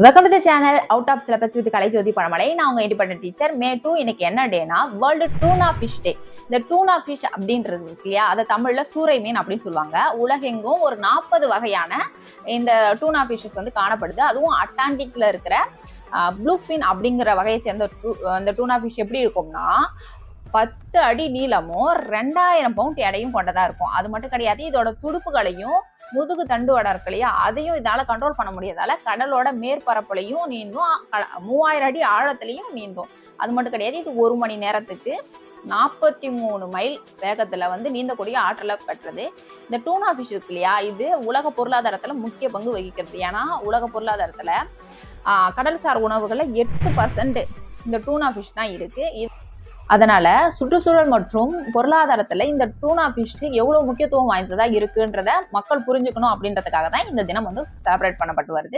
Welcome to the channel out of syllabus with Kalaijothi Pazhamalai. நான் உங்க independent teacher. மே 2 இன்னைக்கு என்ன டேனா வேர்ல்டு டூனா ஃபிஷ் டே. இந்த டூனா ஃபிஷ் அப்படின்றது இருக்கு இல்லையா, அதை தமிழ்ல சூறை மீன் அப்படின்னு சொல்லுவாங்க. உலகெங்கும் ஒரு 40 வகையான இந்த டூனா ஃபிஷஸ் வந்து காணப்படுது. அதுவும் அட்லாண்டிக்ல இருக்கிற ப்ளூ ஃபின் அப்படிங்கிற வகையை சேர்ந்த அந்த டூனா ஃபிஷ் எப்படி இருக்கும்னா 10 அடி நீளமும் 2000 பவுண்ட் எடையும் கொண்டதா இருக்கும். அது மட்டும் கிடையாது, இதோட துடுப்புகளையும் முதுகு தண்டு வடம் இருக்கு இல்லையா, அதையும் இதால கண்ட்ரோல் பண்ண முடியாதால கடலோட மேற்பரப்புலையும் நீந்தும், 3000 அடி ஆழத்திலையும் நீந்தும். அது மட்டும் கிடையாது, இது 1 மணி நேரத்துக்கு 43 மைல் வேகத்துல வந்து நீந்தக்கூடிய ஆற்றலை பெற்றது. இந்த டூனா ஃபிஷ் இருக்கு இல்லையா, இது உலக பொருளாதாரத்துல முக்கிய பங்கு வகிக்கிறது. ஏன்னா உலக பொருளாதாரத்துல கடல்சார் உணவுகள்ல 8% இந்த டூனா ஃபிஷ் தான் இருக்கு. அதனால சுற்றுச்சூழல் மற்றும் பொருளாதாரத்துல இந்த டூனா ஃபிஷ் எவ்வளவு முக்கியத்துவம் வாய்ந்ததா இருக்குன்றத மக்கள் புரிஞ்சுக்கணும் அப்படின்றதுக்காக தான் இந்த தினம் வந்து செலிப்ரேட் பண்ணப்பட்டு வருது.